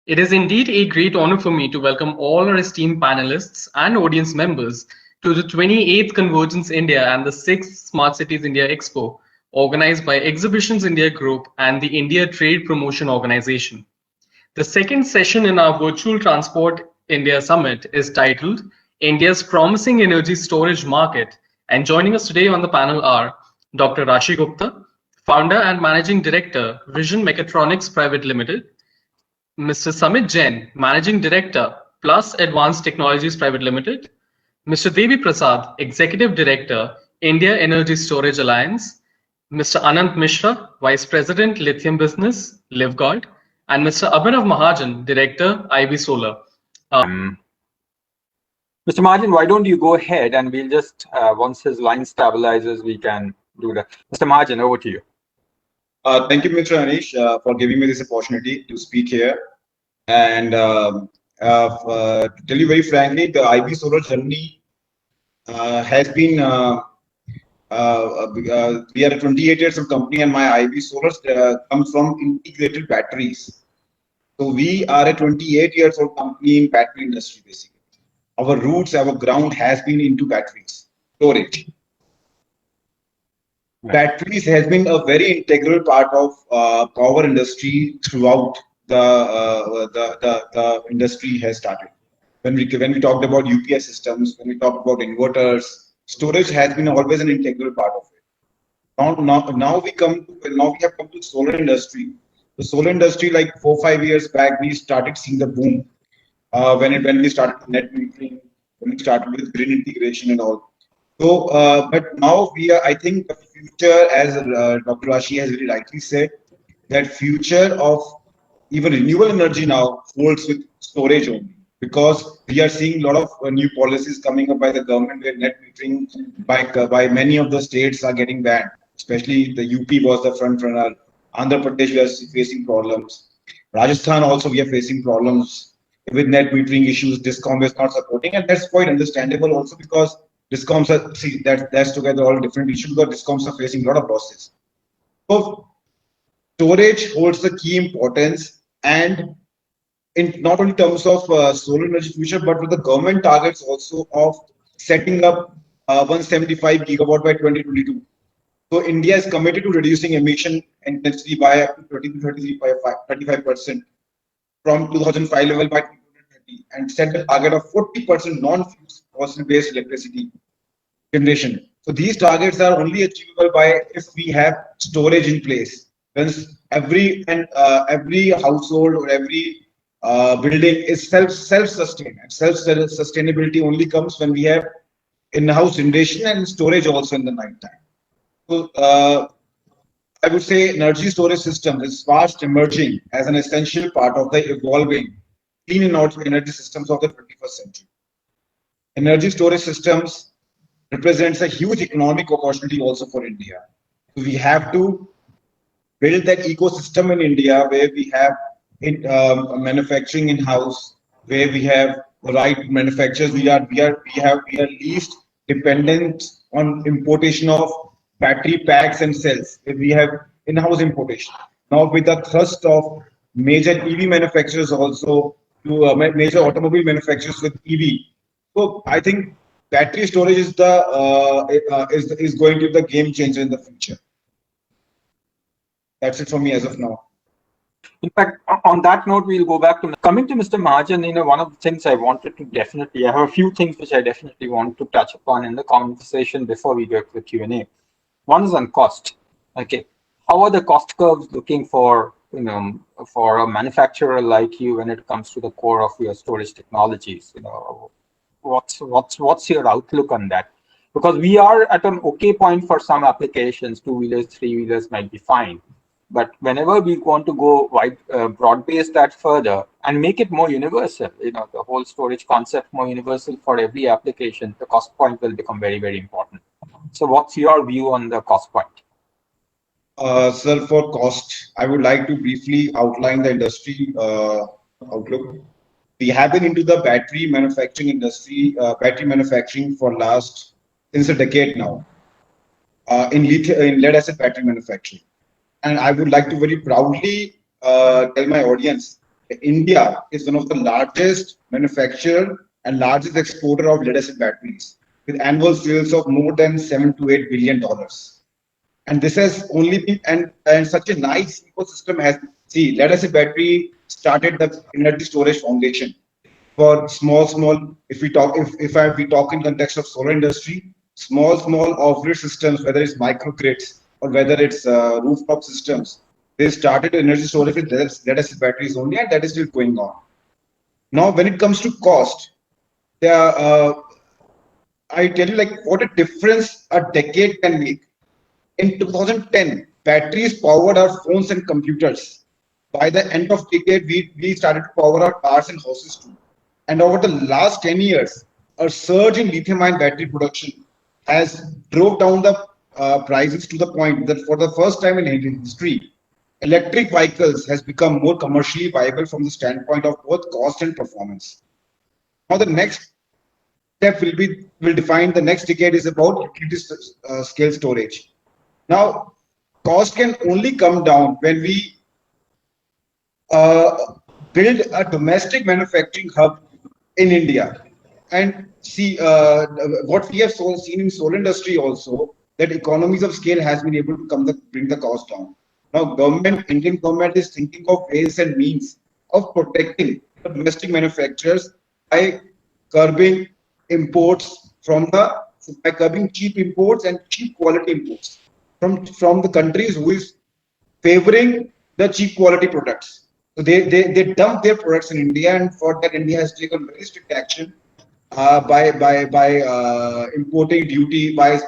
It is indeed a great honor for me to welcome all our esteemed panelists and audience members to the 28th Convergence India and the 6th Smart Cities India Expo, organized by Exhibitions India Group and the India Trade Promotion Organization. The second session in our Virtual Transport India Summit is titled India's Promising Energy Storage Market, and joining us today on the panel are Dr. Rashi Gupta, founder and managing director, Vision Mechatronics Private Limited, Mr. Samit Jain, Managing Director, Plus Advanced Technologies Private Limited, Mr. Devi Prasad, Executive Director, India Energy Storage Alliance, Mr. Anant Mishra, Vice President, Lithium Business, LiveGuard, and Mr. Abhinav Mahajan, Director, IB Solar. Mr. Mahajan, why don't you go ahead and we'll just, once his line stabilizes, we can do that. Mr. Mahajan, over to you. Thank you, Mr. Anish, for giving me this opportunity to speak here. And to tell you very frankly, the IB Solar journey has been, we are a 28 years of company, and my IB Solar comes from integrated batteries. So we are a 28 years old company in battery industry, basically. Our roots, our ground has been into batteries, storage. Batteries has been a very integral part of power industry throughout the industry has started. When we talked about UPS systems, when we talked about inverters, storage has been always an integral part of it. Now we have come to solar industry. The solar industry, like 4-5 years back, we started seeing the boom when we started net metering, when we started with grid integration and all. So, but now I think the future, as Dr. Rashi has very rightly said, that future of even renewable energy now holds with storage only, because we are seeing a lot of new policies coming up by the government where net metering by many of the states are getting banned. Especially the UP was the front runner. Andhra Pradesh was facing problems. Rajasthan also we are facing problems with net metering issues. DISCOM is not supporting, and that's quite understandable also because DISCOMs are that's together all different issues, but DISCOMs are facing a lot of losses. So storage holds the key importance, and in not only terms of solar energy future, but with the government targets also of setting up 175 gigawatt by 2022. So India is committed to reducing emission intensity by up to 30 to 35% from 2005 level by 2030, and set a target of 40% non-fossil-based electricity generation. So these targets are only achievable by if we have storage in place. Once every household or every building is self-sustained, and self-sustainability only comes when we have in-house generation and storage also in the night time. So I would say energy storage system is fast emerging as an essential part of the evolving clean energy systems of the 21st century. Energy storage systems represents a huge economic opportunity also for India. So we have to build that ecosystem in India where we have manufacturing in house, where we have the right manufacturers. We are least dependent on importation of battery packs and cells. We have in-house importation. Now with the thrust of major EV manufacturers also to major automobile manufacturers with EV. So I think battery storage is is going to be the game changer in the future. That's it for me as of now. In fact, on that note, we'll go back to coming to Mr. Mahajan. One of the things I wanted to I have a few things which I definitely want to touch upon in the conversation before we get to the Q&A. One is on cost. Okay, how are the cost curves looking for for a manufacturer like you when it comes to the core of your storage technologies? What's your outlook on that? Because we are at an okay point for some applications. 2-wheelers, 3-wheelers might be fine, but whenever we want to go wide, broad-base that further and make it more universal, the whole storage concept more universal for every application, the cost point will become very, very important. So what's your view on the cost point? Sir, for cost, I would like to briefly outline the industry outlook. We have been into the battery manufacturing industry, battery manufacturing for since a decade now, in lead acid battery manufacturing. And I would like to very proudly tell my audience, India is one of the largest manufacturer and largest exporter of lead acid batteries, with annual sales of more than $7 to $8 billion. And this has only been and such a nice ecosystem has see lead acid battery started the energy storage foundation for small if we talk if we talk in context of solar industry, small off-grid systems, whether it's microgrids or whether it's rooftop systems, they started energy storage with lead acid batteries only, and that is still going on. Now when it comes to cost, there I tell you, like, what a difference a decade can make. In 2010, batteries powered our phones and computers. By the end of decade, we started to power our cars and houses too. And over the last 10 years, a surge in lithium-ion battery production has drove down the prices to the point that for the first time in history, electric vehicles has become more commercially viable from the standpoint of both cost and performance. Now, the next step will define the next decade is about utility scale storage. Now, cost can only come down when we uh, build a domestic manufacturing hub in India. And see what we have seen in solar industry also, that economies of scale has been able to bring the cost down. Now, Indian government is thinking of ways and means of protecting the domestic manufacturers by curbing imports by curbing cheap imports and cheap quality imports from the countries who is favoring the cheap quality products. So they dump their products in India, and for that India has taken very strict action by importing duty, by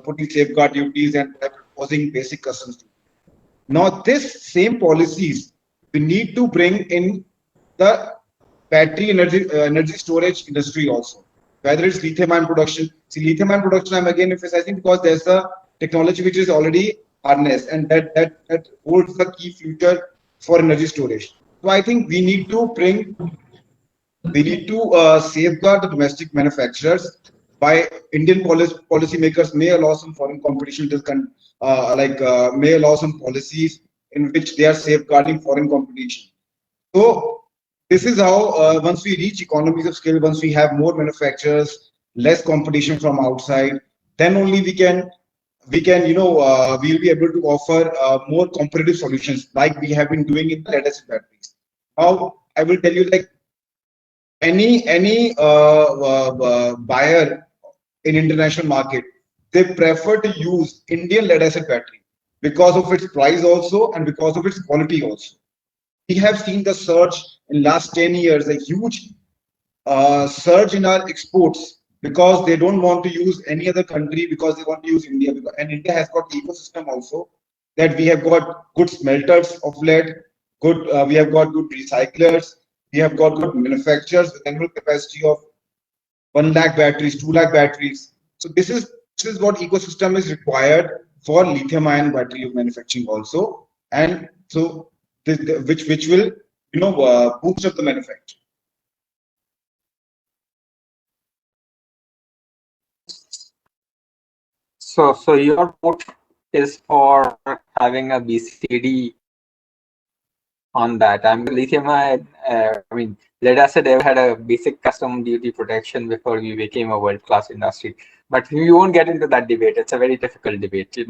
putting safeguard duties, and by proposing basic customs duty. Now, this same policies we need to bring in the battery energy storage industry also, whether it's lithium-ion production. See, lithium-ion production, I'm again emphasizing because there's a technology which is already harnessed, and that holds the key future for energy storage. So I think we need to safeguard the domestic manufacturers by Indian policymakers may allow some foreign competition to may allow some policies in which they are safeguarding foreign competition. So this is how once we reach economies of scale, once we have more manufacturers, less competition from outside, then only we'll be able to offer more competitive solutions like we have been doing in the lead acid batteries. Now I will tell you, like, any buyer in international market, they prefer to use Indian lead acid battery because of its price also and because of its quality also. We have seen the surge in last 10 years, a huge surge in our exports, because they don't want to use any other country, because they want to use India. And India has got the ecosystem also, that we have got good smelters of lead, we have got good recyclers, we have got good manufacturers with annual capacity of 1 lakh batteries, 2 lakh batteries. So this is what ecosystem is required for lithium-ion battery manufacturing also, and so which will boost up the manufacturing. So your vote is for having a BCD on that. I'm lithium ion. I mean, lead acid ever had a basic custom duty protection before we became a world-class industry. But we won't get into that debate. It's a very difficult debate. You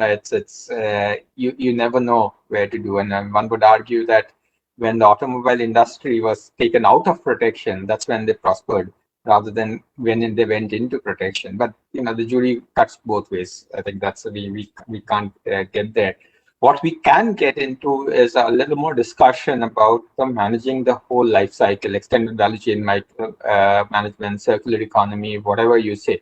never know where to do. And one would argue that when the automobile industry was taken out of protection, that's when they prospered, rather than when they went into protection. But the jury cuts both ways. I think that's we can't get there. What we can get into is a little more discussion about managing the whole life cycle, extended value chain management, circular economy, whatever you say.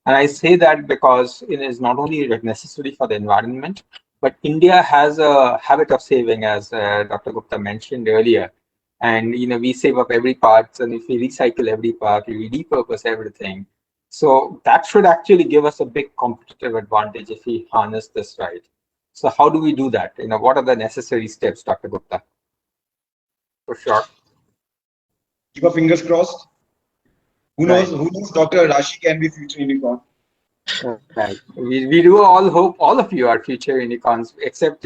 And I say that because it is not only necessary for the environment, but India has a habit of saving, as Dr. Gupta mentioned earlier. And we save up every part, and if we recycle every part, we repurpose everything. So that should actually give us a big competitive advantage if we harness this right. So how do we do that? What are the necessary steps, Dr. Gupta? For sure. Keep our fingers crossed. Who knows? Who knows? Dr. Rashi can be future unicorn. Right. We do all hope all of you are future unicorns, except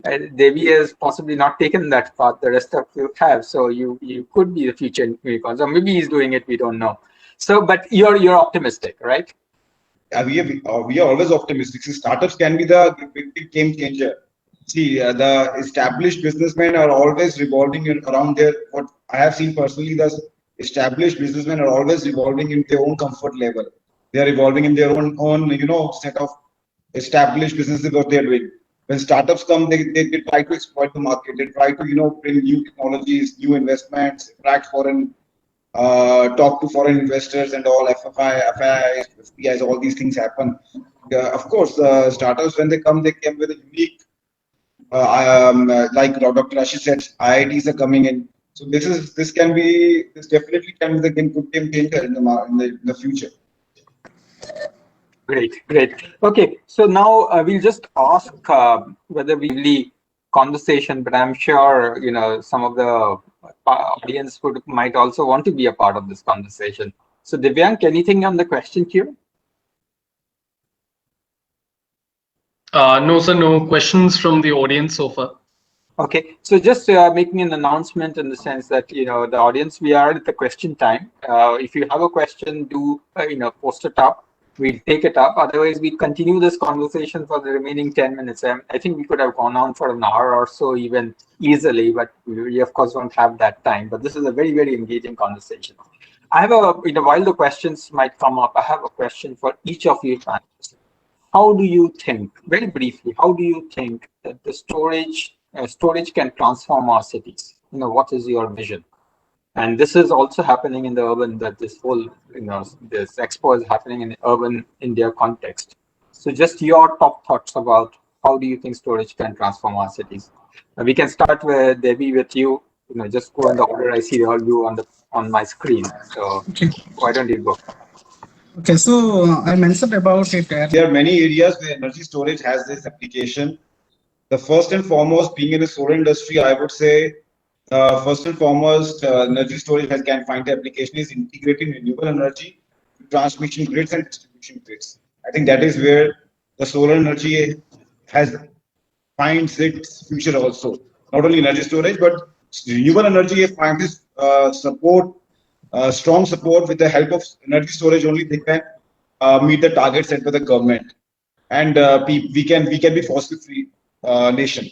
Devi has possibly not taken that path. The rest of you have, so you could be the future unicorns, or maybe he's doing it. We don't know. So, but you're optimistic, right? We are always optimistic. See, startups can be the big game changer. See, the established businessmen are always revolving around their. What I have seen personally, the established businessmen are always revolving in their own comfort level. They are evolving in their own set of established businesses what they are doing. When startups come, they try to exploit the market. They try to bring new technologies, new investments, attract foreign talk to foreign investors and all FPIs, all these things happen. Of course, startups when they come with a unique, like Dr. Rashid said, IITs are coming in. So this definitely can be the good game changer in the future. Great. Okay, so now we'll just ask whether we really conversation, but I'm sure some of the audience might also want to be a part of this conversation. So Divyank, anything on the question queue? No, sir, no questions from the audience so far. Okay, so just making an announcement in the sense that the audience, we are at the question time. If you have a question, do post it up. We'll take it up. Otherwise, we continue this conversation for the remaining 10 minutes. I think we could have gone on for an hour or so even easily, but we of course don't have that time. But this is a very, very engaging conversation. I have while the questions might come up, I have a question for each of you panelists. How do you think, very briefly, how do you think that the storage can transform our cities? What is your vision? And this is also happening in the urban, that this whole, this expo is happening in the urban India context. So just your top thoughts about how do you think storage can transform our cities? We can start with Devi, with you. Just go in the order I see all you on my screen. So Okay. why don't you go? Okay, so I mentioned about it. There are many areas where energy storage has this application. The first and foremost, being in the solar industry, I would say, first and foremost, energy storage can find application is integrating renewable energy to transmission grids and distribution grids. I think that is where the solar energy has finds its future also. Not only energy storage, but renewable energy finds its strong support. With the help of energy storage only they can meet the targets set by the government, and we can be fossil free nation.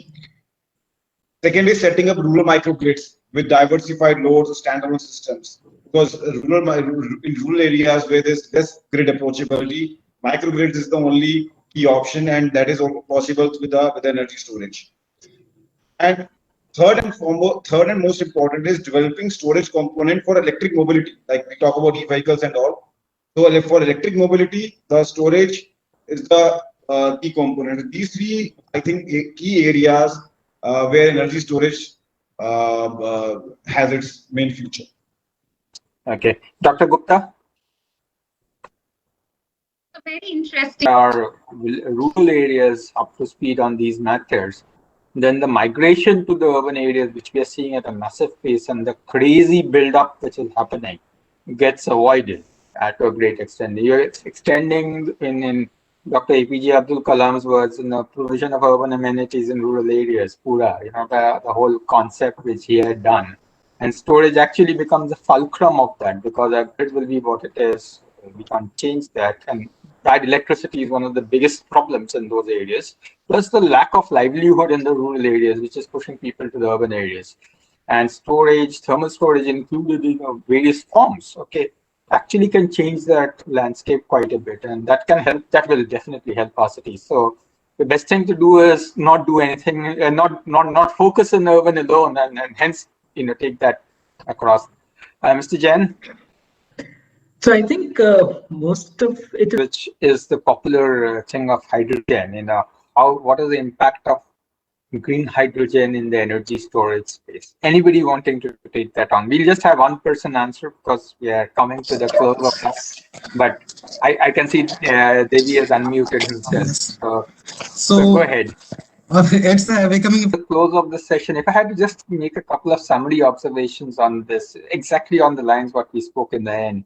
Second is setting up rural microgrids with diversified loads or standalone systems. Because in rural areas where there's less grid approachability, microgrids is the only key option, and that is also possible with energy storage. And third and most important is developing storage component for electric mobility. Like we talk about e-vehicles and all. So for electric mobility, the storage is the key component. These three, I think, key areas where energy storage has its main future. Okay, Dr. Gupta. Very interesting. Our rural areas up to speed on these matters, then the migration to the urban areas, which we are seeing at a massive pace, and the crazy build-up which is happening, gets avoided to a great extent. You're extending in Dr. APJ Abdul Kalam's words, in the provision of urban amenities in rural areas, Pura, the whole concept which he had done. And storage actually becomes the fulcrum of that, because our grid will be what it is. We can't change that. And that electricity is one of the biggest problems in those areas. Plus the lack of livelihood in the rural areas, which is pushing people to the urban areas. And storage, thermal storage included in various forms, okay, actually can change that landscape quite a bit. And that can help, that will definitely help our cities. So the best thing to do is not do anything, and not focus on urban alone, and hence, take that across. Mr. Jain? So I think most of it, which is the popular thing of hydrogen, what is the impact of green hydrogen in the energy storage space? Anybody wanting to take that on? We'll just have one person answer because we are coming to the close of this. But I can see Devi has unmuted himself. Yes. So go ahead. It's becoming the close of the session. If I had to just make a couple of summary observations on this, exactly on the lines what we spoke in the end.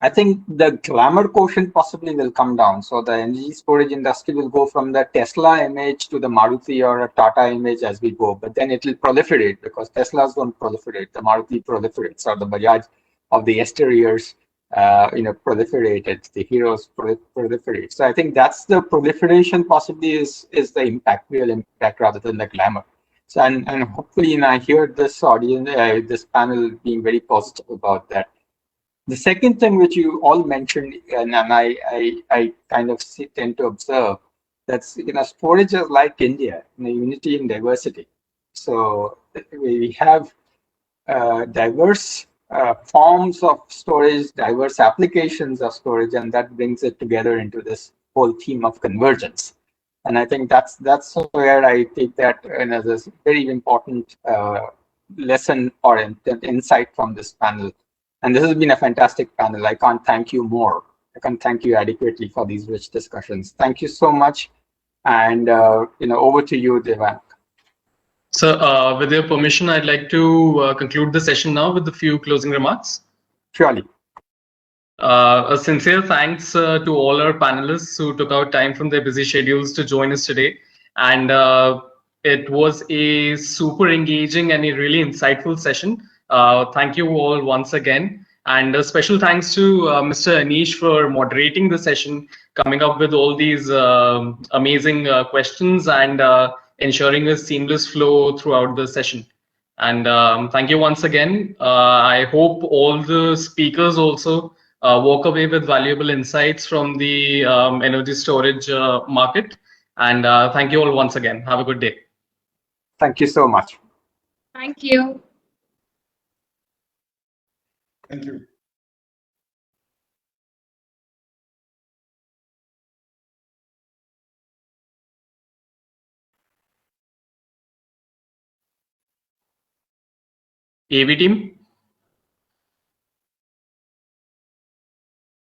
I think the glamour quotient possibly will come down. So the energy storage industry will go from the Tesla image to the Maruti or a Tata image as we go, but then it will proliferate because Teslas don't proliferate. The Maruti proliferates, or the Bajaj of the yesteryears, proliferated. The Heroes proliferate. So I think that's the proliferation possibly is the impact, real impact rather than the glamour. So and hopefully, I hear this audience, this panel being very positive about that. The second thing which you all mentioned, and I kind of tend to observe, that's storage is like India, unity in diversity. So we have diverse forms of storage, diverse applications of storage, and that brings it together into this whole theme of convergence. And I think that's where I take that as a very important lesson or insight from this panel. And this has been a fantastic panel. I can't thank you more. I can't thank you adequately for these rich discussions. Thank you so much. And over to you, Devang. So, with your permission, I'd like to conclude the session now with a few closing remarks. Surely. A sincere thanks to all our panelists who took out time from their busy schedules to join us today. And it was a super engaging and a really insightful session. Thank you all once again. And a special thanks to Mr. Anish for moderating the session, coming up with all these amazing questions and ensuring a seamless flow throughout the session. And thank you once again. I hope all the speakers also walk away with valuable insights from the energy storage market. And thank you all once again. Have a good day. Thank you so much. Thank you. Thank you. AV team.